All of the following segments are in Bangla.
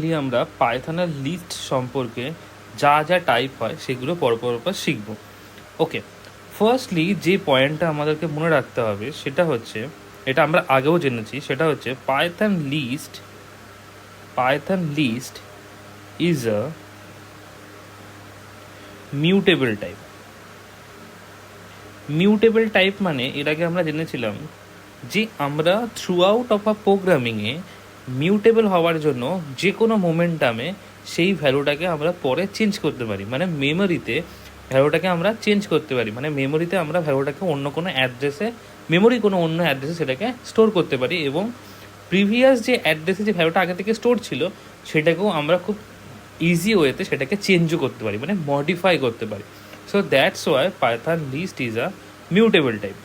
মেনলি আমরা পাইথনের লিস্ট সম্পর্কে যা যা টাইপ হয় সেগুলো পরপর শিখব। ওকে, ফার্স্টলি যে পয়েন্টটা আমাদেরকে মনে রাখতে হবে সেটা হচ্ছে, এটা আমরা আগেও জেনেছি, সেটা হচ্ছে Python list is a mutable type. Mutable type মানে এর আগে আমরা জেনেছিলাম যে আমরা থ্রু আউট অফ আ প্রোগ্রামিংয়ে মিউটেবল হওয়ার জন্য যে কোনো মোমেন্টামে সেই ভ্যালুটাকে আমরা পরে চেঞ্জ করতে পারি, মানে মেমোরিতে ভ্যালুটাকে আমরা চেঞ্জ করতে পারি, মানে মেমোরিতে আমরা ভ্যালুটাকে অন্য কোনো অ্যাড্রেসে, কোনো অন্য অ্যাড্রেসে সেটাকে স্টোর করতে পারি, এবং প্রিভিয়াস যে অ্যাড্রেসে যে ভ্যালুটা আগে থেকে স্টোর ছিল সেটাকেও আমরা খুব ইজি ওয়েতে সেটাকে চেঞ্জও করতে পারি, মানে মডিফাই করতে পারি। So that's why Python list is a mutable type.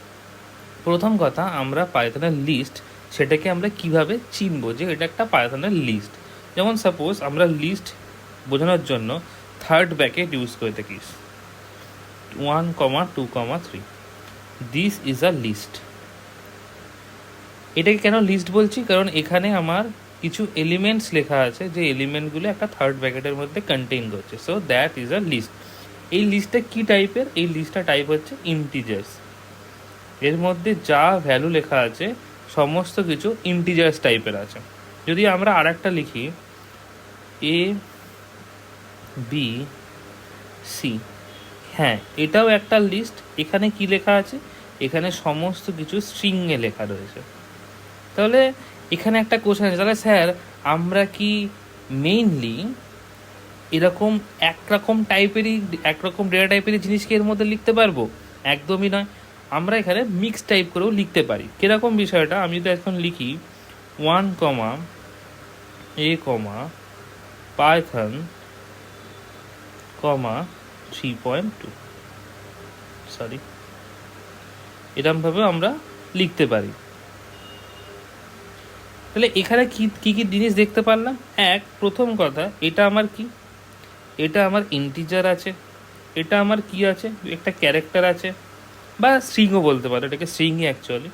প্রথম কথা, আমরা পাইথনের লিস্ট সেটাকে আমরা কিভাবে চিনবো যে এটা একটা পাইথনের লিস্ট। যেমন সাপোজ আমরা লিস্ট বোঝানোর জন্য থার্ড ব্র্যাকেট ইউজ করে থাকি, 1, 2, 3। This is a list. এটাকে কেন লিস্ট বলছি? কারণ এখানে আমার কিছু এলিমেন্টস লেখা আছে, যে এলিমেন্টগুলো একটা থার্ড ব্র্যাকেটের মধ্যে কন্টেইন করছে। So that is a list. এই লিস্টটা কী টাইপের? এই লিস্টটা টাইপ হচ্ছে ইন্টিজার্স। এর মধ্যে যা ভ্যালু লেখা আছে সমস্ত কিছু ইন্টিজার্স টাইপের আছে। যদি আমরা আর একটা লিখি ABC, হ্যাঁ এটাও একটা লিস্ট। এখানে কি লেখা আছে? এখানে সমস্ত কিছু স্ট্রিংয়ে লেখা রয়েছে। তাহলে এখানে একটা কোশ্চেন আছে, তাহলে স্যার আমরা কি মেইনলি এরকম একরকম ডেটা টাইপেরই জিনিসকে এর মধ্যে লিখতে পারবো? একদমই নয়। আমরা এখানে মিক্স টাইপ করেও লিখতে পারি। কীরকম বিষয়টা? আমি যদি এখন লিখি 1, A, Python, 3.2, এরকমভাবে আমরা লিখতে পারি। তাহলে এখানে কি কি জিনিস দেখতে পারলাম? প্রথম কথা, এটা আমার কি? এটা আমার ইন্টিজার আছে। এটা আমার কি আছে? একটা ক্যারেক্টার আছে, বা স্ট্রিংও বলতে পারো, এটাকে স্ট্রিংই অ্যাকচুয়ালি।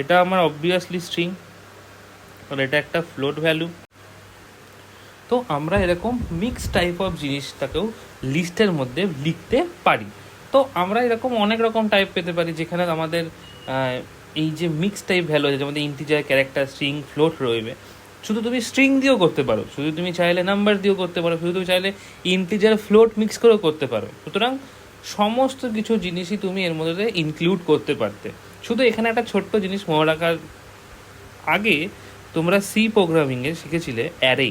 এটা আমার অবভিয়াসলি স্ট্রিং, আর এটা একটা ফ্লোট ভ্যালু। তো আমরা এরকম মিক্স টাইপ অফ জিনিসটাকেও লিস্টের মধ্যে লিখতে পারি। তো আমরা এরকম অনেক রকম টাইপ পেতে পারি, যেখানে আমাদের এই যে মিক্স টাইপ ভ্যালু আছে, যেমন ইন্টিজার, ক্যারেক্টার, স্ট্রিং, ফ্লোট রয়েছে। শুধু তুমি স্ট্রিং দিয়েও করতে পারো, শুধু তুমি চাইলে নাম্বার দিয়েও করতে পারো, শুধু তুমি চাইলে ইন্টিজার, ফ্লোট মিক্স করেও করতে পারো। সুতরাং সমস্ত কিছু জিনিসই তুমি এর মধ্যে ইনক্লুড করতে পারতে। শুধু এখানে একটা ছোট্ট জিনিস মনে রাখার, আগে তোমরা সি প্রোগ্রামিংয়ে শিখেছিলে অ্যারে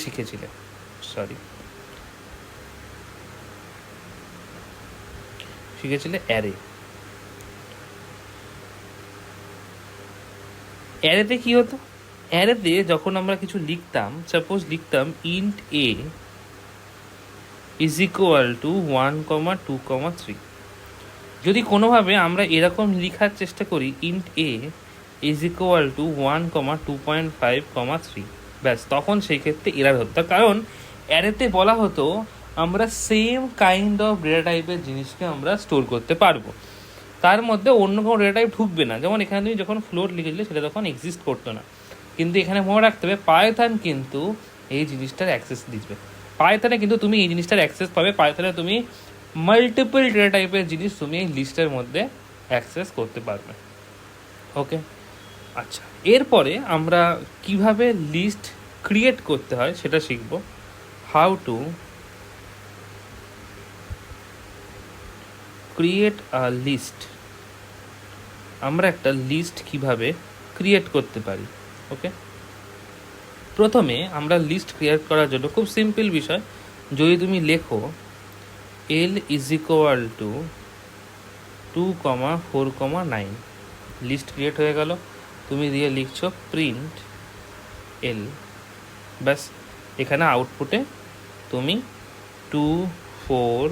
শিখেছিলে, অ্যারেতে কি হতো? অ্যারেতে যখন আমরা কিছু লিখতাম, সাপোজ লিখতাম int A is equal two 1, 2, 3। যদি কোনোভাবে আমরা এরকম লেখার চেষ্টা করি int A is equal two 1, 2.5, 3, ব্যাস, তখন সেই ক্ষেত্রে এরার হতো। কারণ অ্যারেতে বলা হতো আমরা সেম কাইন্ড অফ ডেটা টাইপের জিনিসকে আমরা স্টোর করতে পারবো, তার মধ্যে অন্য কোনো ডেটা টাইপ ঢুকবে না। যেমন এখানে তুমি যখন ফ্লোট লিখেছিলে সেটা তখন এক্সিস্ট করতো না, কিন্তু এখানে মনে রাখতে হবে পাইথন কিন্তু এই জিনিসটার অ্যাক্সেস দিবে। পাইথনে কিন্তু তুমি এই জিনিসটার অ্যাক্সেস পাবে। পাইথনে তুমি মাল্টিপল ডেটা টাইপের জিনিস তুমি এই লিস্টের মধ্যে অ্যাক্সেস করতে পারবে। ওকে, আচ্ছা, এরপরে আমরা কিভাবে লিস্ট ক্রিয়েট করতে হয় সেটা শিখব। How to create a list. আমরা একটা লিস্ট কিভাবে ক্রিয়েট করতে পারি। ওকে, প্রথমে আমরা লিস্ট ক্রিয়েট করার জন্য খুব সিম্পল বিষয়, যদি তুমি লেখো L is equal to 2, 4, 9, list create হয়ে গেল। তুমি দিয়ে লিখছো প্রিন্ট L, ব্যাস, এখানে আউটপুটে তুমি 2, 4,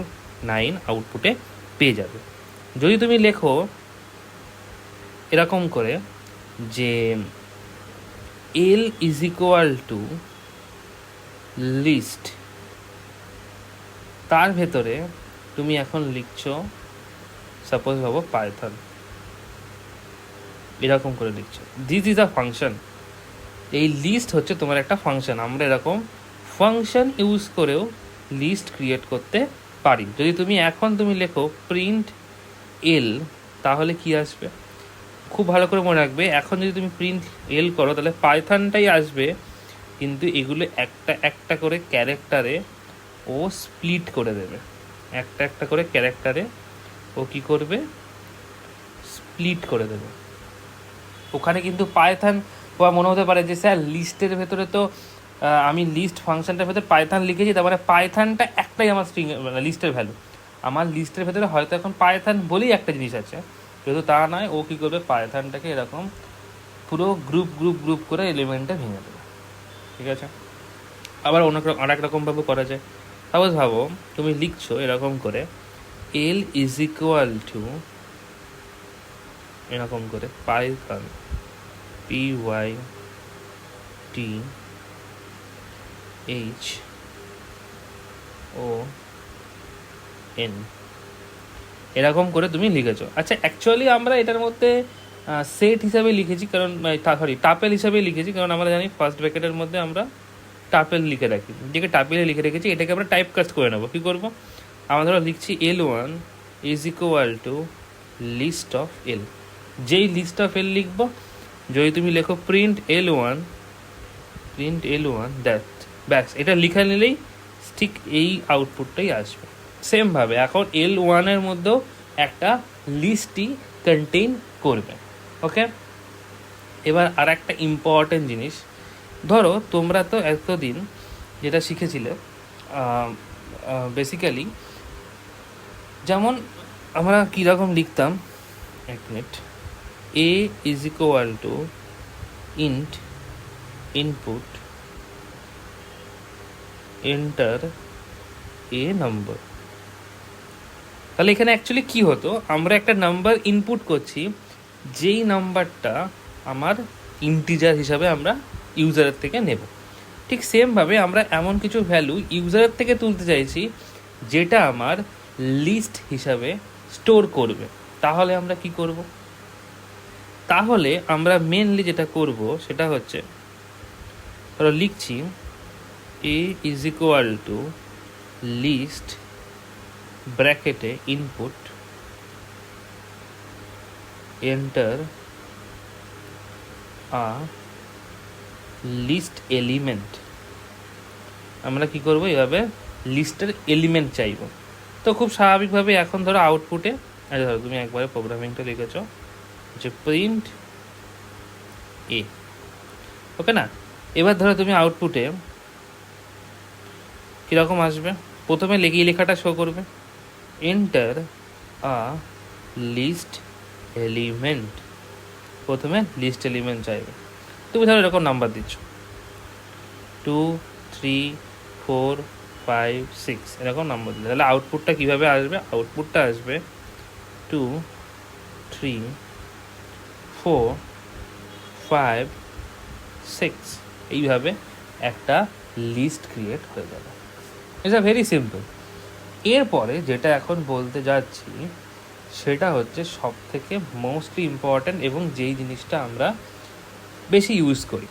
9 আউটপুটে পেয়ে যাবে। যদি তুমি লেখো এরকম করে যে L is equal to list, তার ভেতরে তুমি এখন লিখছো সাপোজ ভাবো পাইথন, এরকম করে লিখছো দিস ইজ আ ফাংশন। এই লিস্ট হচ্ছে তোমার একটা ফাংশন। আমরা এরকম ফাংশন ইউজ করেও লিস্ট ক্রিয়েট করতে পারি। যদি তুমি লেখো প্রিন্ট এল, তাহলে কি আসবে? খুব ভালো করে মনে রাখবে, এখন যদি তুমি প্রিন্ট এল করো তাহলে পাইথনটাই আসবে, কিন্তু এগুলো একটা একটা করে ক্যারেক্টারে ও স্প্লিট করে দেবে। একটা একটা করে ক্যারেক্টারে ও কি করবে? স্প্লিট করে দেবে। ওখানে কিন্তু পাইথন, বা মনে হতে পারে যে স্যার লিস্টের ভেতরে তো আমি লিস্ট ফাংশনটার ভেতরে পাইথন লিখেছি, তার মানে পাইথনটা একটাই আমার স্ট্রিং, মানে লিস্টের ভ্যালু। আমার লিস্টের ভেতরে হয়তো এখন পাইথন বলেই একটা জিনিস আছে, কিন্তু তা নয়। ও কী করবে? পাইথনটাকে এরকম পুরো গ্রুপ গ্রুপ গ্রুপ করে এলিমেন্টে ভেঙে দেবে। ঠিক আছে? আবার আর এক রকমভাবে করা যায়। সাপোজ ভাবো তুমি লিখছো এরকম করে এল ইজ ইকুয়াল টু এরকম করে পাইথন PYTHON এরকম করে তুমি লিখেছো। আচ্ছা, অ্যাকচুয়ালি আমরা এটার মধ্যে সেট হিসাবে লিখেছি, কারণ টাপেল হিসাবে লিখেছি, কারণ আমরা জানি ফার্স্ট ব্র্যাকেটের মধ্যে আমরা টাপেল লিখে রাখি, যেটাকে টাপেলে লিখে রেখেছি। এটাকে আমরা টাইপ কাস্ট করে নেবো। কী করবো? আমরা ধরো লিখছি L1 is equal to list of L. যেই লিস্ট অফ এল লিখবো, যদি তুমি লেখো প্রিন্ট L1 দ্যাট, ব্যাস, এটা লিখে নিলেই ঠিক এই আউটপুটটাই আসবে। সেমভাবে এখন L1-এর মধ্যেও একটা লিস্টই কন্টেইন করবে। ওকে, এবার আর একটা ইম্পর্টেন্ট জিনিস, ধরো তোমরা তো এতদিন যেটা শিখেছিলে বেসিক্যালি, যেমন আমরা কীরকম লিখতাম, এক minute, A is equal two int input enter a number. তাহলে এখানে অ্যাকচুয়ালি কী হতো? আমরা একটা নাম্বার ইনপুট করছি, যেই নাম্বারটা আমার ইন্টিজার হিসাবে আমরা ইউজারের থেকে নেব। ঠিক সেমভাবে আমরা এমন কিছু ভ্যালু ইউজারের থেকে তুলতে চাইছি যেটা আমার লিস্ট হিসাবে স্টোর করবে। তাহলে আমরা কি করব? তাহলে আমরা মেনলি যেটা করব সেটা হচ্ছে, ধরো লিখছি A is equal to list ব্র্যাকেটে input enter a list element. আমরা কি করব? এভাবে লিস্টের এলিমেন্ট চাইব। তো খুব স্বাভাবিকভাবে এখন ধরো আউটপুটে, ধরো তুমি একবারে প্রোগ্রামিংটা লিখেছো যে প্রিন্ট এ, ওকে না? এবার ধরো তুমি আউটপুটে কীরকম আসবে? প্রথমে লেখাটা শো করবে এন্টার আ লিস্ট এলিমেন্ট। প্রথমে লিস্ট এলিমেন্ট চাইবে। তুমি ধরো এরকম নাম্বার দিচ্ছ 2, 3, 4, 5, 6 এরকম নাম্বার দিলে, তাহলে আউটপুটটা কীভাবে আসবে? আউটপুটটা আসবে 2, 3, 4, 5, 6, এইভাবে একটা লিস্ট ক্রিয়েট হয়ে যাবে। It's very simple. এরপরে যেটা এখন বলতে যাচ্ছি সেটা হচ্ছে সব থেকে মোস্টলি ইম্পর্ট্যান্ট এবং যেই জিনিসটা আমরা বেশি ইউজ করি,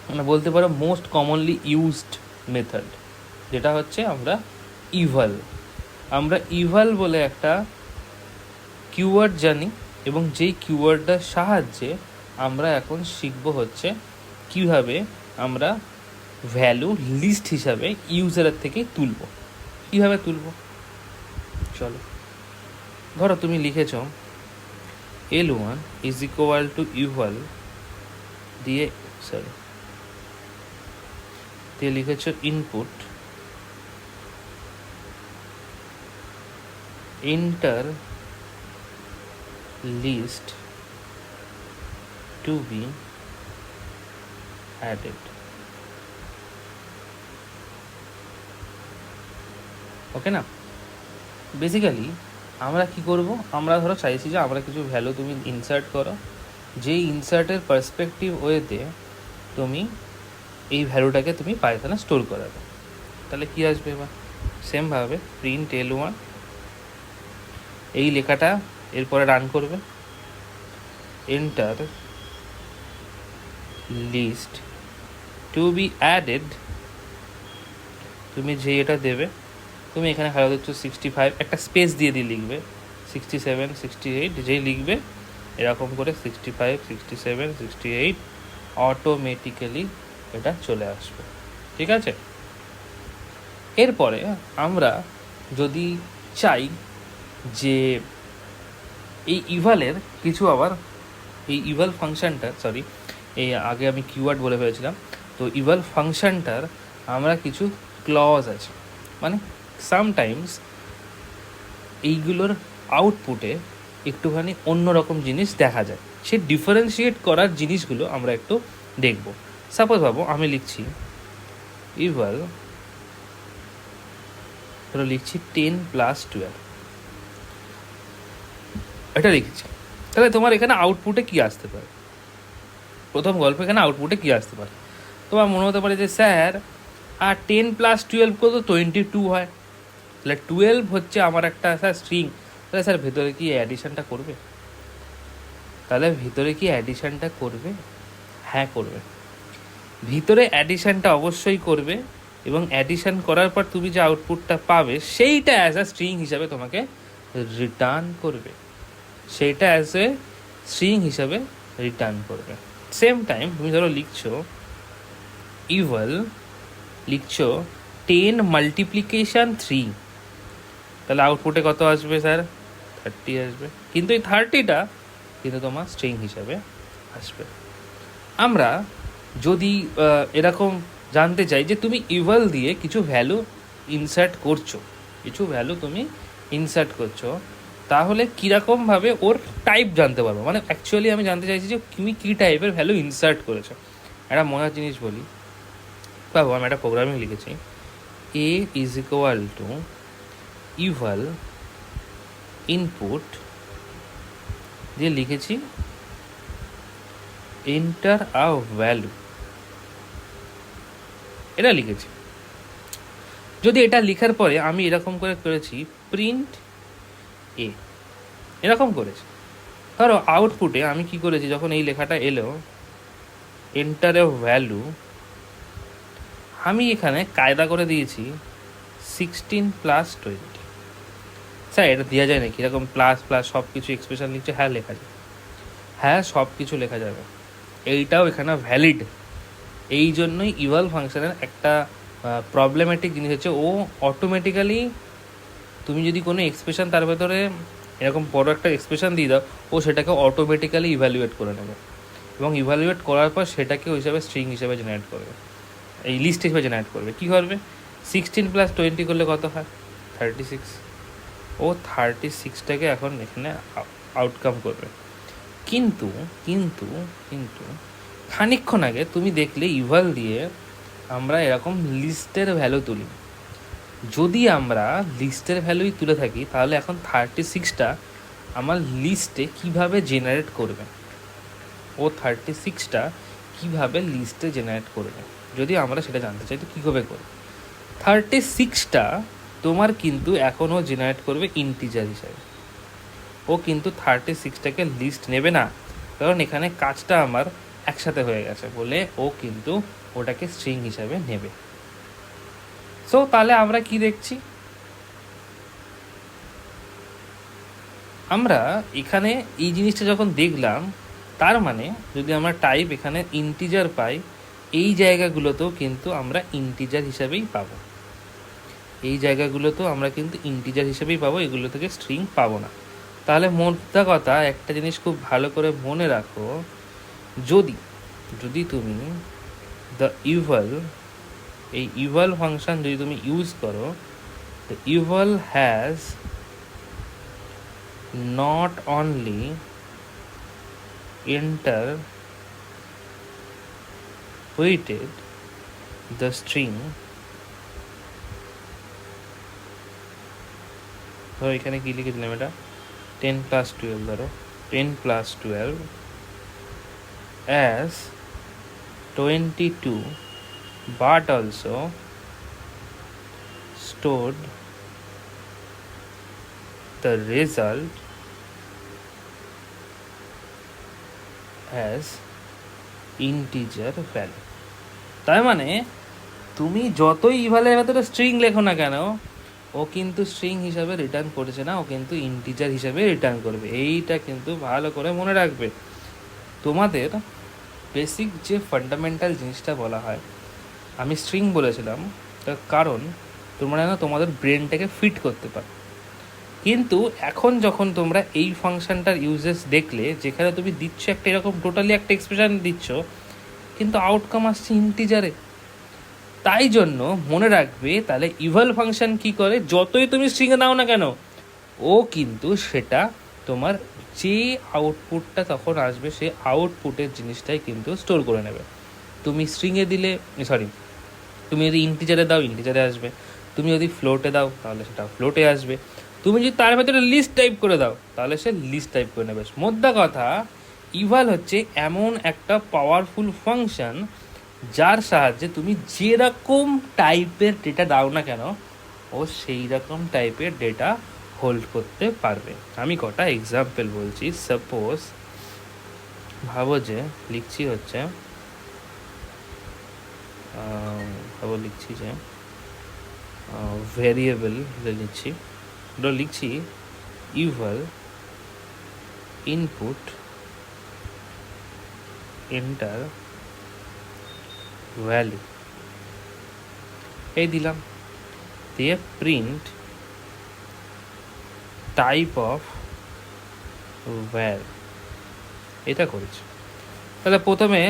মানে বলতে পারো মোস্ট কমনলি ইউজড মেথড, যেটা হচ্ছে আমরা ইভাল বলে একটা কিওয়ার্ড জানি, এবং যেই কিওয়ার্ডটার সাহায্যে আমরা এখন শিখবো হচ্ছে কীভাবে আমরা ভ্যালু লিস্ট হিসাবে ইউজারের থেকে তুলব। কীভাবে তুলব? চলো, ধরো তুমি লিখেছ L1 is equal to eval দিয়ে লিখেছ input enter list to be added. Okay না? বেসিক্যালি আমরা কি করব? আমরা ধরো চাইছি যে আমরা কিছু ভ্যালু তুমি ইনসার্ট করো, যেই ইনসার্টের পার্সপেক্টিভ ওয়েতে তুমি এই ভ্যালুটাকে তুমি পাইথনে স্টোর করাবে। তাহলে কি আসবে? এবার সেমভাবে প্রিন্ট L1, এই লেখাটা এরপরে রান করবে enter list to be added, তুমি যে এটা দেবে, তুমি এখানে খেলা দিচ্ছ 65, একটা স্পেস দিয়ে লিখবে 67, 68, যেই লিখবে এরকম করে 65, 67, 68 অটোমেটিক্যালি এটা চলে আসবে। ঠিক আছে, এরপরে আমরা যদি চাই যে এই ইভালের কিছু আবার, এই ইভাল ফাংশানটার, সরি এই আগে আমি কিওয়ার্ড বলে ফেলেছিলাম, তো ইভাল ফাংশানটার আমরা কিছু ক্লজ আছে, মানে সামটাইমস এইগুলোর আউটপুটে একটুখানি অন্যরকম জিনিস দেখা যায়, সে ডিফারেন্সিয়েট করার জিনিসগুলো আমরা একটু দেখব। সাপোজ ভাবো আমি লিখছি ইভাল, ধরো লিখছি 10 + 12, এটা লিখছি, তাহলে তোমার এখানে আউটপুটে কি আসতে পারে, প্রথম গল্প এখানে আউটপুটে কি আসতে পারে, তোমার মনে হতে পারে যে স্যার আর 10 + 12 করে তো 22 হয়, তাহলে 12 হচ্ছে আমার একটা স্যার স্ট্রিং, তাহলে স্যার ভেতরে কি অ্যাডিশনটা করবে, তাহলে ভিতরে কি অ্যাডিশনটা করবে? হ্যাঁ করবে, ভিতরে অ্যাডিশনটা অবশ্যই করবে, এবং অ্যাডিশন করার পর তুমি যে আউটপুটটা পাবে সেইটা অ্যাজ আ স্ট্রিং হিসাবে তোমাকে রিটার্ন করবে, সেইটা অ্যাজ এ স্ট্রিং হিসাবে রিটার্ন করবে। সেম টাইম তুমি ধরো লিখছো ইভাল, লিখছো 10 × 3, তাহলে আউটপুটে কত আসবে স্যার? 30 আসবে, কিন্তু এই 30টা কিন্তু তোমার স্ট্রিং হিসাবে আসবে। আমরা যদি এরকম জানতে চাই যে তুমি ইভাল দিয়ে কিছু ভ্যালু ইনসার্ট করছো, কিছু ভ্যালু তুমি ইনসার্ট করছো, তাহলে কীরকমভাবে ওর টাইপ জানতে পারবো, মানে অ্যাকচুয়ালি আমি জানতে চাইছি যে তুমি কী টাইপের ভ্যালু ইনসার্ট করেছো। একটা মজার জিনিস বলি, বাবু আমি একটা প্রোগ্রামিং লিখেছি, a = ইভাল ইনপুট দিয়ে লিখেছি এন্টার আ ভ্যালু, এটা লিখেছি। যদি এটা লেখার পরে আমি এরকম করে করেছি প্রিন্ট এ, এরকম করেছি, ধরো আউটপুটে আমি কি করেছি, যখন এই লেখাটা এলো এন্টার এ ভ্যালু, আমি এখানে কায়দা করে দিয়েছি 16 + 20। স্যার এটা দেওয়া যায় নাকি এরকম প্লাস প্লাস সব কিছু এক্সপ্রেশন লিখছে? হ্যাঁ লেখা যায়, হ্যাঁ সব কিছু লেখা যাবে, এইটাও এখানে ভ্যালিড। এই জন্যই ইভাল ফাংশনের একটা প্রবলেম্যাটিক জিনিস হচ্ছে, ও অটোমেটিক্যালি তুমি যদি কোনো এক্সপ্রেশন তার ভেতরে এরকম বড় একটা এক্সপ্রেশন দিয়ে দাও, ও সেটাকে অটোমেটিক্যালি ইভ্যালুয়েট করে নেবে, এবং ইভ্যালুয়েট করার পর সেটাকে ওই হিসাবে স্ট্রিং হিসাবে জেনারেট করবে, এই লিস্ট হিসেবে জেনারেট করবে। কী করবে? 16 + 20 করলে কত হয়? 36। ও 36টাকে এখন এখানে আউটকাম করবে। কিন্তু কিন্তু কিন্তু খানিকক্ষণ আগে তুমি দেখলে ইভাল দিয়ে আমরা এরকম লিস্টের ভ্যালু তুলি, যদি আমরা লিস্টের ভ্যালুই তুলে থাকি তাহলে এখন 36টা আমার লিস্টে কিভাবে জেনারেট করবে, ও 36টা কিভাবে লিস্টে জেনারেট করবে, যদি আমরা সেটা জানতে চাই তো কীভাবে করবে। 36টা তোমার কিন্তু এখনও জেনারেট করবে ইন্টিজার হিসাবে, ও কিন্তু 36টাকে লিস্ট নেবে না, কারণ এখানে কাজটা আমার একসাথে হয়ে গেছে বলে ও কিন্তু ওটাকে স্ট্রিং হিসাবে নেবে। সো তাহলে আমরা কি দেখছি, আমরা এখানে এই জিনিসটা যখন দেখলাম, তার মানে যদি আমরা টাইপ এখানে ইন্টিজার পাই, এই জায়গাগুলোতেও কিন্তু আমরা ইন্টিজার হিসাবেই পাবো, এই জায়গাগুলোতেও আমরা কিন্তু ইন্টিজার হিসেবেই পাবো, এগুলো থেকে স্ট্রিং পাবো না। তাহলে মোদ্দা কথা একটা জিনিস খুব ভালো করে মনে রাখো, যদি যদি তুমি দ্য ইভাল, এই ইভাল ফাংশন যদি তুমি ইউজ করো, the eval has not only interpreted the string, ধরো এখানে কি লিখেছিলাম, এটা 10 + 12, ধরো 10 + 12 as 22, but also stored the result as integer value. তার মানে তুমি যতই ইভালের ভেতরে স্ট্রিং লেখো না কেন, ও কিন্তু স্ট্রিং হিসাবে রিটার্ন করেছে না, ও কিন্তু ইন্টিজার হিসাবে রিটার্ন করবে। এইটা কিন্তু ভালো করে মনে রাখবে। তোমাদের বেসিক যে ফান্ডামেন্টাল জিনিসটা বলা হয়, আমি স্ট্রিং বলেছিলাম তার কারণ তোমরা যেন তোমাদের ব্রেনটাকে ফিট করতে পারো। কিন্তু এখন যখন তোমরা এই ফাংশনটার ইউজেস দেখলে, যেখানে তুমি দিচ্ছ একটা এরকম টোটালি একটা এক্সপ্রেশন দিচ্ছ, কিন্তু আউটকাম আসছে ইন্টিজারে, তাই জন্য মনে রাখবে তাহলে ইভাল ফাংশন কি করে, যতই তুমি স্ট্রিংয়ে দাও না কেন, ও কিন্তু সেটা তোমার যে আউটপুটটা তখন আসবে সেই আউটপুটের জিনিসটাই কিন্তু স্টোর করে নেবে। তুমি স্ট্রিংয়ে দিলে, সরি, তুমি যদি ইন্টিজারে দাও ইন্টিজারে আসবে, তুমি যদি ফ্লোটে দাও তাহলে সেটা ফ্লোটে আসবে, তুমি যদি তার ভেতরে লিস্ট টাইপ করে দাও তাহলে সে লিস্ট টাইপ করে নেবে। মোদ্দা কথা, ইভাল হচ্ছে এমন একটা পাওয়ারফুল ফাংশন যার সাহায্যে তুমি যেরকম টাইপের ডেটা দাও না কেন, ও সেই রকম টাইপের ডেটা হোল্ড করতে পারবে। আমি কটা এক্সাম্পল বলছি। সাপোজ ভাবো যে লিখছি হচ্ছে লিখছি যে ভ্যারিয়েবল লিখছি, লিখছি ইভাল ইনপুট এন্টার ভ্যালু, এই দিলাম, দিয়ে প্রিন্ট টাইপ অফ ভ্যাল, এটা করেছি। তাহলে প্রথমে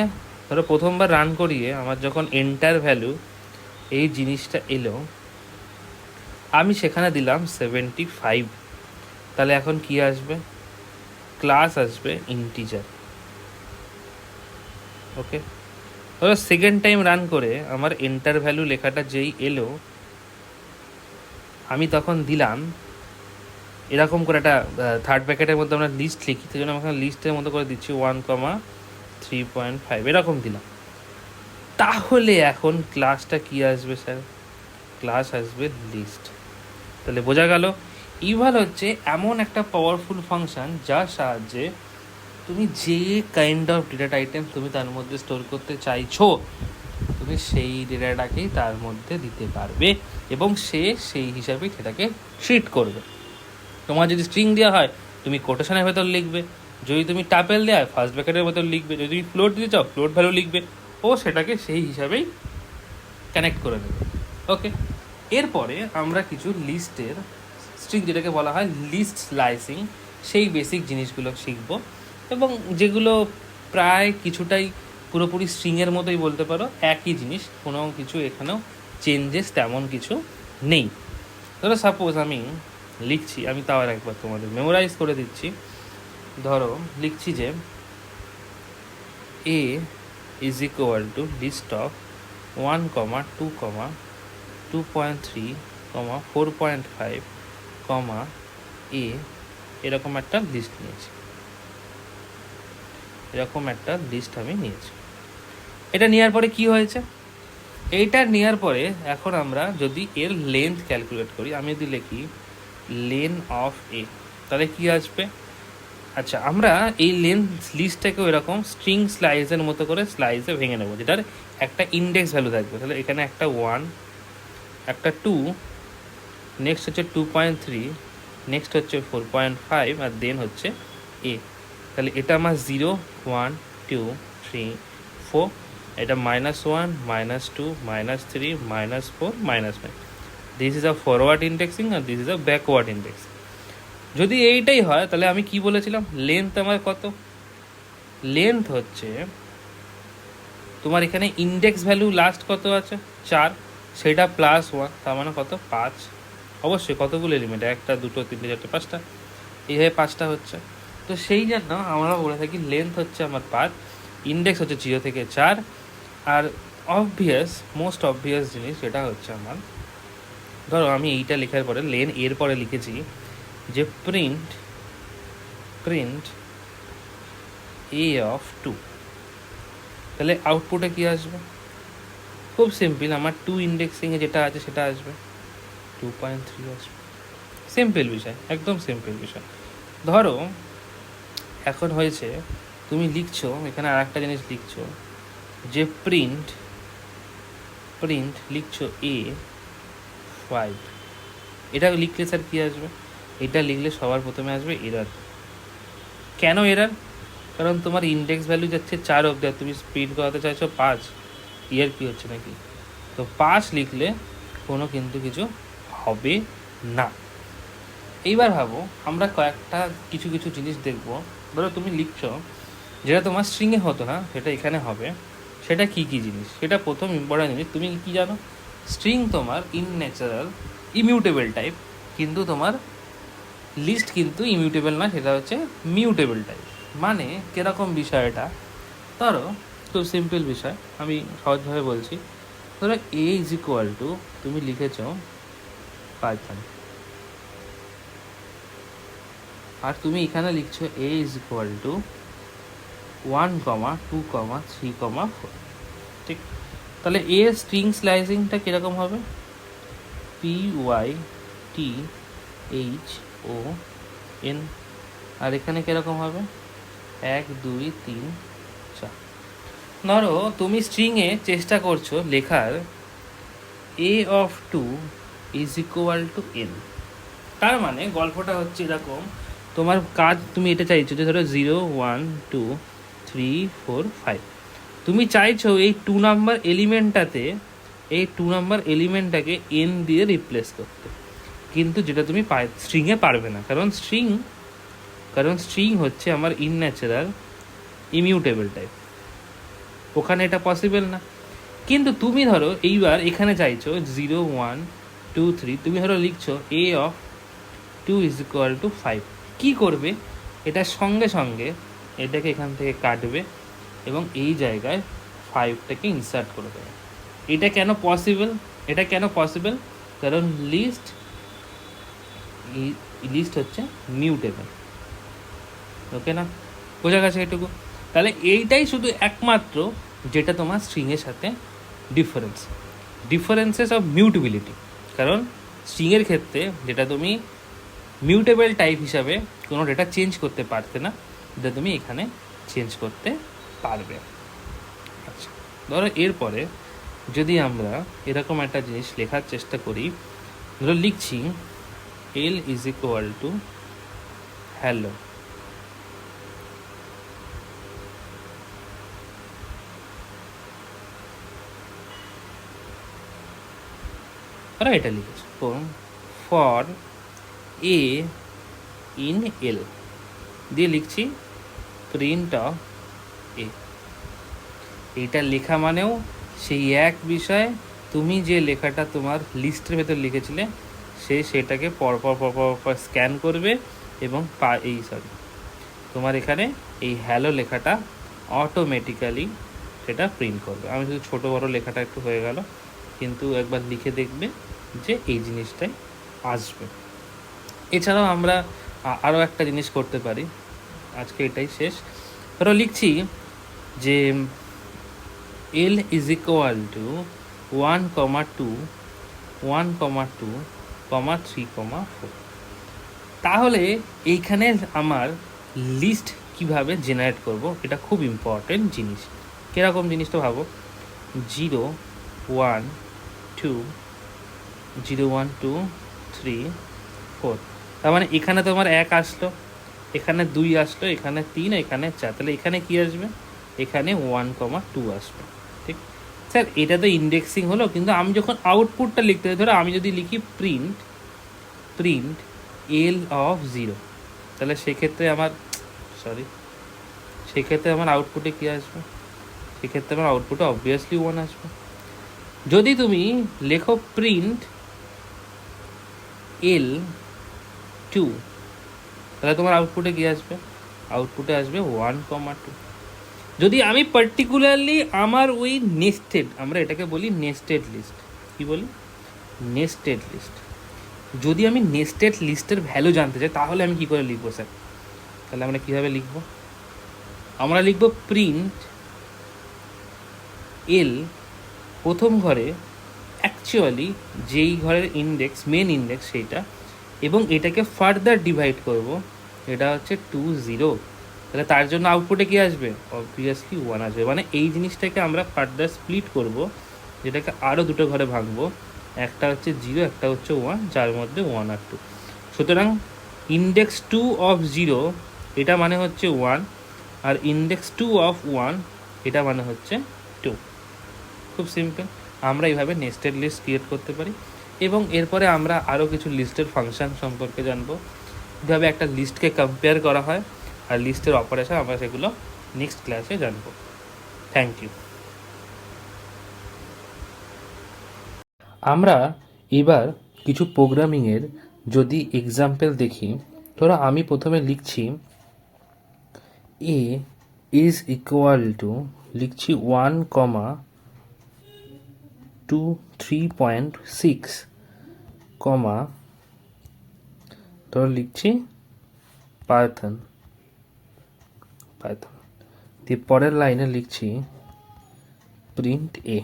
ধরো প্রথমবার রান করিয়ে আমার যখন এন্টার ভ্যালু এই জিনিসটা এলো, আমি সেখানে দিলাম 75। তাহলে এখন কি আসবে, ক্লাস আসবে ইন্টিজার। ওকে, ধরো সেকেন্ড টাইম রান করে আমার এন্টার ভ্যালু লেখাটা যেই এলো, আমি তখন দিলাম এরকম করে একটা থার্ড ব্র্যাকেটের মধ্যে আমরা লিস্ট লিখি, সেই জন্য আমরা লিস্টের মতো করে দিচ্ছি 1,3.5 এরকম দিলাম। তাহলে এখন ক্লাসটা কি আসবে স্যার, ক্লাস আসবে লিস্ট। তাহলে বোঝা গেল ইভাল হচ্ছে এমন একটা পাওয়ারফুল ফাংশন যার সাহায্যে তুমি যে কাইন্ড অফ ডেটা আইটেম তুমি তার মধ্যে স্টোর করতে চাইছো, তুমি সেই ডেটাটাকেই তার মধ্যে দিতে পারবে এবং সে সেই হিসাবে সেটাকে ট্রিট করবে। তোমার যদি স্ট্রিং দেওয়া হয় তুমি কোটেশনের ভেতর লিখবে, যদি তুমি টাপেল দেওয়া হয় ফার্স্ট ব্র্যাকেটের ভেতর লিখবে, যদি তুমি ফ্লোট দিতে চাও ফ্লোট ভ্যালু লিখবে, ও সেটাকে সেই হিসাবেই কানেক্ট করে নেবে। ওকে, এরপরে আমরা কিছু লিস্টের স্ট্রিং, যেটাকে বলা হয় লিস্ট স্লাইসিং, সেই বেসিক জিনিসগুলো শিখব, এবং যেগুলো প্রায় কিছুটাই পুরোপুরি স্ট্রিংয়ের মতোই বলতে পারো, একই জিনিস, কোনো কিছু এখানেও চেঞ্জেস তেমন কিছু নেই। ধরো সাপোজ আমি লিখছি, আমি তাও আর একবার তোমাদের মেমোরাইজ করে দিচ্ছি। ধরো লিখছি যে A is equal to list of 1, 2, 2.3, 4.5, A, এরকম একটা লিস্ট নিয়েছি, এরকম একটা লিস্ট আমি নিয়েছি। এটা নেওয়ার পরে কি হয়েছে, এইটা নেওয়ার পরে এখন আমরা যদি এর লেন্থ ক্যালকুলেট করি, আমি যদি লিখি লেন অফ এ, তাহলে কি আসবে, আচ্ছা আমরা এই লেন্থ লিস্টটাকেও এরকম স্ট্রিং স্লাইসের মতো করে স্লাইসে ভেঙে নেবো, যেটার একটা ইন্ডেক্স ভ্যালু থাকবে। তাহলে এখানে একটা 1, একটা 2, নেক্সট হচ্ছে 2.3, নেক্সট হচ্ছে 4.5, আর দেন হচ্ছে এ। তাহলে এটা আমার 0, 1, 2, 3, 4, এটা -1, -2, -3, -4, -5। This is a forward indexing আর this is a backward indexing. যদি এইটাই হয় তাহলে আমি কি বলেছিলাম, লেন্থ আমার কত, লেন্থ হচ্ছে তোমার এখানে ইন্ডেক্স ভ্যালু লাস্ট কত আছে 4, সেটা +1, তার মানে কত 5। অবশ্যই কতগুলো এলিমেন্ট, 1, 2, 3, 4, 5টা, এইভাবে 5টা হচ্ছে। তো সেই জন্য আমরা বলে থাকি লেন্থ হচ্ছে আমার 5, ইন্ডেক্স হচ্ছে 0 থেকে 4, আর অবভিয়াস মোস্ট অবভিয়াস জিনিস যেটা হচ্ছে আমার, ধরো আমি এইটা লেখার পরে লেন এর পরে লিখেছি যে প্রিন্ট এ অফ 2, তাহলে আউটপুটে কি আসবে, খুব সিম্পল, আমার 2 ইন্ডেক্সিংয়ে যেটা আছে সেটা আসবে, 2.3 আসবে। সিম্পল বিষয়, একদম সিম্পল বিষয়। ধরো এখন হয়েছে তুমি লিখছো, এখানে আর একটা জিনিস লিখছো যে প্রিন্ট লিখছো A5, এটা লিখলে স্যার কী আসবে? এটা লিখলে সবার প্রথমে আসবে এরার। কেন এরার? কারণ তোমার ইন্ডেক্স ভ্যালু যাচ্ছে 4 অব্দি, আর তুমি স্পিড করাতে চাইছো 5। ইয়ার কি হচ্ছে নাকি? তো 5 লিখলে কোনো কিন্তু কিছু হবে না। এইবার ভাবো, আমরা কয়েকটা কিছু জিনিস দেখবো। ধরো তুমি লিখছো যেটা তোমার স্ট্রিংয়ে হতো না, সেটা এখানে হবে। সেটা কি জিনিস? সেটা প্রথম ইম্পর্টেন্ট জিনিস, তুমি কি জানো? স্ট্রিং তোমার ইন ন্যাচারাল ইমিউটেবল টাইপ, কিন্তু তোমার লিস্ট কিন্তু ইমিউটেবল না, সেটা হচ্ছে মিউটেবল টাইপ। মানে কীরকম বিষয়টা? ধরো খুব সিম্পল বিষয়, আমি সহজভাবে বলছি। ধরো A=, তুমি লিখেছ পাইথন, আর তুমি এখানে লিখছো A=1, 2, 3, 4। ঠিক, তাহলে এ স্ট্রিং স্লাইসিংটা কীরকম হবে? PYTHON, আর এখানে কীরকম হবে? 1, 2, 3, 4। ধরো তুমি স্ট্রিংয়ে চেষ্টা করছো লেখার A(2) = n। তার মানে গল্পটা হচ্ছে এরকম, তোমার কাজ, তুমি এটা চাইছো যে ধরো 0, 1, 2, 3, 4, 5, তুমি চাইছো এই 2 নাম্বার এলিমেন্টটাকে n দিয়ে রিপ্লেস করতে। কিন্তু যেটা তুমি স্ট্রিংয়ে পারবে না, কারণ স্ট্রিং হচ্ছে আমার ইন ন্যাচারাল ইমিউটেবল টাইপ, ওখানে এটা পসিবল না। কিন্তু তুমি ধরো এইবার এখানে চাইছো 0, 1, 2, 3, তুমি ধরো লিখছো A(2) = 5। কী করবে? এটার সঙ্গে সঙ্গে এটাকে এখান থেকে কাটবে এবং এই জায়গায় 5টাকে ইনসার্ট করে দেবে। এটা কেন পসিবল? কারণ লিস্ট হচ্ছে মিউটেবল। ওকে না? বোঝা গেছে এটুকু? তাহলে এইটাই শুধু একমাত্র যেটা তোমার স্ট্রিংয়ের সাথে ডিফারেন্সেস অফ মিউটেবিলিটি। কারণ স্ট্রিংয়ের ক্ষেত্রে যেটা তুমি মিউটেবল টাইপ হিসাবে কোনো ডেটা চেঞ্জ করতে পারতে না, যেটা তুমি এখানে চেঞ্জ করতে পারবে। আচ্ছা, ধরো এরপরে যদি আমরা এরকম একটা জিনিস লেখার চেষ্টা করি, ধরো লিখছি L=hello, ওরা এটা লিখেছে ফর A in L দিয়ে লিখছি প্রিন্ট অফ A। এইটা লেখা মানেও সেই এক বিষয়, তুমি যে লেখাটা তোমার লিস্টের ভেতর লিখেছিলে সেটাকে পরপর স্ক্যান করবে এবং তোমার এখানে এই হ্যালো লেখাটা অটোমেটিক্যালি সেটা প্রিন্ট করবে। আমি শুধু ছোটো বড়ো লেখাটা একটু হয়ে গেল, কিন্তু একবার লিখে দেখবে যে এই জিনিসটাই আসবে। এছাড়াও আমরা আরও একটা জিনিস করতে পারি, আজকে এটাই শেষ। ধরো লিখছি যে L=1, 2, 3, 4। তাহলে এইখানে আমার লিস্ট কিভাবে জেনারেট করব, এটা খুব ইম্পর্টেন্ট জিনিস। কীরকম জিনিসটা ভাবো, 0, 1, 2, 3, 4। তার মানে এখানে তোমার 1 আসলো, এখানে 2 আসলো, এখানে 3, এখানে 4। তাহলে এখানে কি আসবে? এখানে 1, 2 আসবে। ঠিক স্যার, এটা তো ইন্ডেক্সিং হলো, কিন্তু আমি যখন আউটপুটটা লিখতে হয়, ধরো আমি যদি লিখি প্রিন্ট L(0), তাহলে সেক্ষেত্রে আমার আউটপুটে কী আসবে? সেক্ষেত্রে আমার আউটপুটে অবভিয়াসলি 1 আসবে। যদি তুমি লেখো প্রিন্ট L2, তাহলে তোমার আউটপুটে কী আসবে? আউটপুটে আসবে 1, 2। যদি আমি পার্টিকুলারলি আমার ওই আমরা এটাকে বলি নেস্টেড লিস্ট। কী বলি? Nested list. যদি আমি নেস্টেড লিস্টের ভ্যালু জানতে চাই, তাহলে আমি কী করে লিখবো স্যার? তাহলে আমরা কীভাবে লিখবো? আমরা লিখব প্রিন্ট L প্রথম ঘরে অ্যাকচুয়ালি যেই ঘরের মেন ইন্ডেক্স সেইটা, এবং এটাকে ফার্দার ডিভাইড করব, এটা হচ্ছে 2, 0, তাহলে তার জন্য আউটপুটে কি আসবে? অবভিয়াসলি 1 আসবে। মানে এই জিনিসটাকে আমরা ফার্দার স্প্লিট করব, যেটাকে আরও দুটো ঘরে ভাঙবো। একটা হচ্ছে 0, একটা হচ্ছে 1, যার মধ্যে 1 আর 2। সুতরাং ইন্ডেক্স 2 অফ 0 এটা মানে হচ্ছে 1, আর ইন্ডেক্স 2 অফ 1 এটা মানে হচ্ছে 2। খুব সিম্পল। আমরা এইভাবে নেস্টেড লিস্ট ক্রিয়েট করতে পারি, এবং এরপরে আমরা আরও কিছু লিস্টের ফাংশন সম্পর্কে জানবো, কীভাবে একটা লিস্টকে কম্পেয়ার করা হয়, আর লিস্টের অপারেশন আমরা সেগুলো নেক্সট ক্লাসে জানবো। Thank you. আমরা এবার কিছু প্রোগ্রামিংয়ের যদি এক্সাম্পল দেখি, ধরো আমি প্রথমে লিখছি এ ইজ ইকুয়াল টু, লিখছি 1,2,3.6, কমা, ধরো লিখছি পাইথন দিয়ে পরের লাইনে লিখছি প্রিন্ট এ,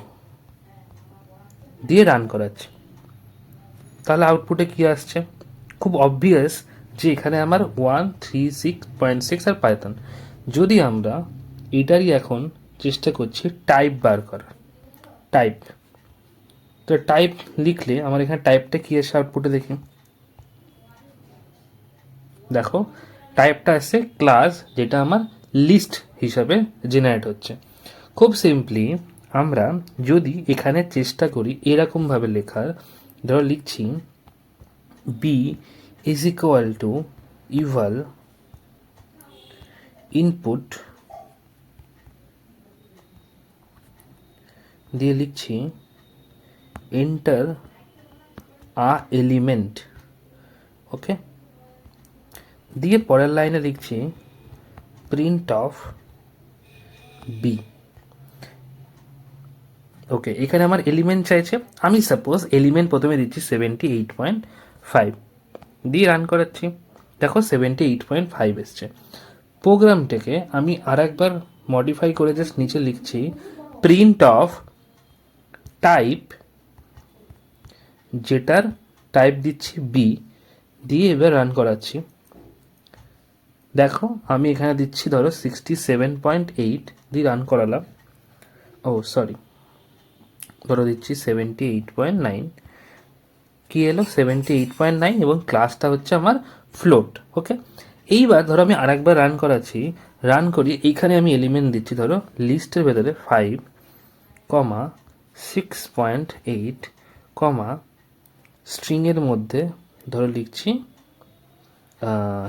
দিয়ে রান করাচ্ছি। তাহলে আউটপুটে কি আসছে? খুব অবভিয়াস যে এখানে আমার 136.6 আর পাইথন। যদি আমরা এটারই এখন চেষ্টা করছি টাইপ বার করার, টাইপ, তো টাইপ লিখলে আমার এখানে টাইপটা কি আসে আউটপুটে দেখি। দেখো টাইপটা আসছে ক্লাস, যেটা আমার লিস্ট হিসাবে জেনারেট হচ্ছে। খুব সিম্পলি আমরা যদি এখানে চেষ্টা করি এরকমভাবে লেখার, ধরো লিখছি B is equal to eval input, দিয়ে লিখছি এন্টার আ এলিমেন্ট, ওকে, দিয়ে পরের লাইনে লিখছি প্রিন্ট অফ বি। ওকে, এখানে আমার এলিমেন্ট চাইছে, আমি সাপোজ এলিমেন্ট প্রথমে দিচ্ছি 78.5, দিয়ে রান করাচ্ছি। দেখো 78.5 এসছে। প্রোগ্রামটাকে আমি আর একবার মডিফাই করে জাস্ট নিচে লিখছি প্রিন্ট অফ টাইপ, যেটার টাইপ দিচ্ছি বি, দিয়ে এবার রান করাচ্ছি। দেখো আমি এখানে দিচ্ছি ধরো 67.8 দিয়ে রান করালাম, ও সরি, ধরো দিচ্ছি 78.9, কি এলো 78.9, এবং ক্লাসটা হচ্ছে আমার ফ্লোট। ওকে, এইবার ধরো আমি আরেকবার রান করাচ্ছি, রান করি, এইখানে আমি এলিমেন্ট দিচ্ছি ধরো লিস্টের ভেতরে 5,6.8, স্ট্রিংয়ের মধ্যে ধরো লিখছি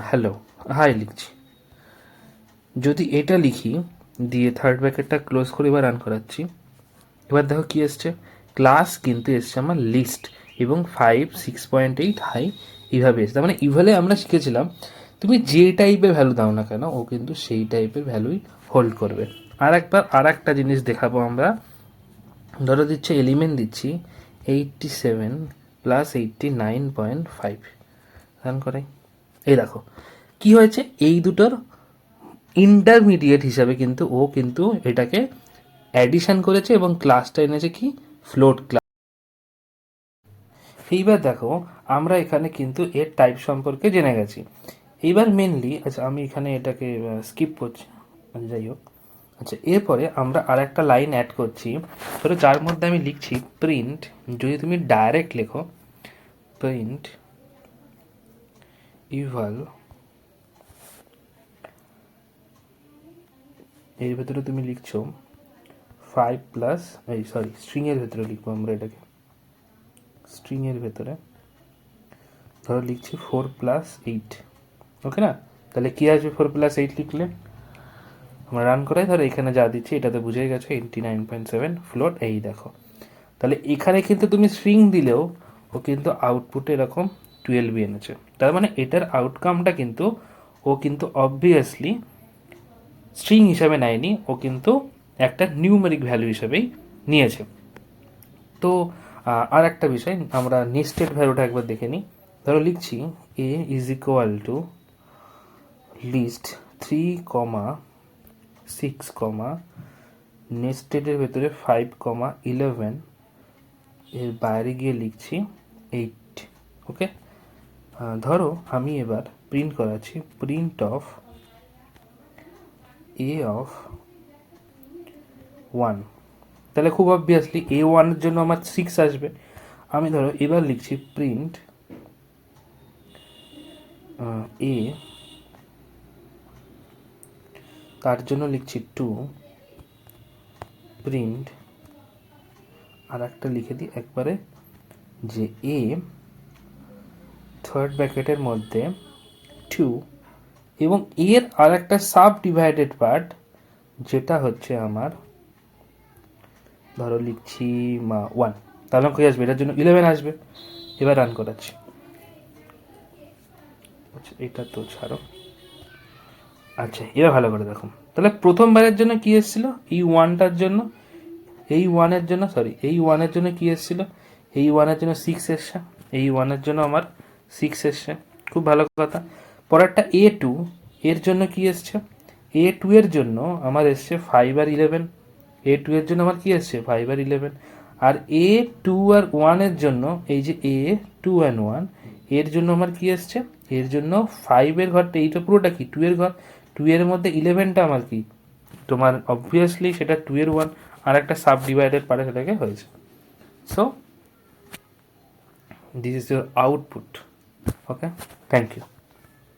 হ্যালো, হাই লিখছি। যদি এটা লিখি, দিয়ে থার্ড ব্র্যাকেটটা ক্লোজ করে এবার রান করাচ্ছি, এবার দেখো কি এসছে, ক্লাস কিন্তু এসছে আমার লিস্ট, এবং 5,6.8 হাই এইভাবে এসছে। তার মানে ইভালে আমরা শিখেছিলাম তুমি যে টাইপের ভ্যালু দাও না কেন, ও কিন্তু সেই টাইপের ভ্যালুই হোল্ড করবে। আর একটা জিনিস দেখাবো আমরা, ধরো দিচ্ছে এলিমেন্ট দিচ্ছি 87 প্লাস 89.5, রান করাই, এই দেখো কি হয়েছে, এই দুটোর ইন্টারমিডিয়েট হিসাবে কিন্তু ও কিন্তু এটাকে অ্যাডিশন করেছে, এবং ক্লাসটা এনেছে কি ফ্লোট ক্লাস। এইবার দেখো আমরা এখানে কিন্তু এর টাইপ সম্পর্কে জেনে গেছি। এইবার মেনলি, আচ্ছা আমি এখানে এটাকে স্কিপ করছি, যাই হোক। আচ্ছা, এরপরে আমরা আর একটা লাইন অ্যাড করছি, ধরো যার মধ্যে আমি লিখছি প্রিন্ট, যদি তুমি ডাইরেক্ট লেখো প্রিন্ট ইভাল, এর ভেতরে তুমি লিখছো 5 প্লাস, এই সরি স্ট্রিংয়ের ভেতরে লিখবো আমরা এটাকে, স্ট্রিংয়ের ভেতরে ধরো লিখছি 4+8, ওকে না? তাহলে কি আসবে 4+8 লিখলে? আমরা রান করাই, ধরো এখানে যা দিচ্ছি এটাতে বুঝেই গেছো 89.7 ফ্লোট, এই দেখো। তাহলে এখানে কিন্তু তুমি স্ট্রিং দিলেও ও কিন্তু আউটপুটে এরকম 12 এনেছে। তার মানে এটার আউটকামটা কিন্তু ও কিন্তু অবভিয়াসলি স্ট্রিং হিসাবে নেয়নি, ও কিন্তু একটা নিউমেরিক ভ্যালু হিসাবেই নিয়েছে। তো আর একটা বিষয়, আমরা নেস্টেড ভ্যালুটা একবার দেখে নিই। ধরো লিখছি এ ইজ ইকুয়াল টু লিস্ট 3,6, নেস্টেডের ভেতরে 5,11, এর বাইরে গিয়ে লিখছি 8, ওকে। ধরো আমি এবার প্রিন্ট করাচ্ছি প্রিন্ট অফ এ অফ 1, তাহলে খুব অবভিয়াসলি A1 এর জন্য আমার 6 আসবে। আমি ধরো এবার লিখছি প্রিন্ট এ, তার জন্য লিখছি 2, প্রিন্ট আর একটা লিখে দিই একবারে যে এ থার্ড ব্র্যাকেটের মধ্যে 2 এবং এর আর একটা সাব ডিভাইডেড পার্ট যেটা হচ্ছে আমার ধরো লিখছি 1, তাহলে কী আসবে? এটার জন্য 11 আসবে। এবার রান করাচ্ছি। আচ্ছা এটা তো ছাড়ো। আচ্ছা এবার ভালো করে দেখো, তাহলে প্রথমবারের জন্য কি এসেছিল? এই ওয়ানটার জন্য, এই ওয়ানের জন্য, সরি এই ওয়ানের জন্য কি এসেছিল? এই ওয়ানের জন্য 6 এসছে, এই ওয়ানের জন্য আমার 6 এসছে, খুব ভালো কথা। পরেরটা A2, এর জন্য কি এসছে? A2 এর জন্য আমার এসছে 5 আর 11, A2 এর জন্য আমার কি এসছে? 5 আর 11। আর A2 আর 1 এর জন্য এই যে A2 and 1 এর জন্য আমার কি এসছে? এর জন্য 5 এর ঘরটা, এইটা পুরোটা কি 2 এর ঘর, 2 এর মধ্যে 11টা আমার কি তোমার অবভিয়াসলি সেটা 2 এর 1 আর একটা সাব ডিভাইডেড পারে সেটাকে হয়েছে। So this is your output. Okay, thank you.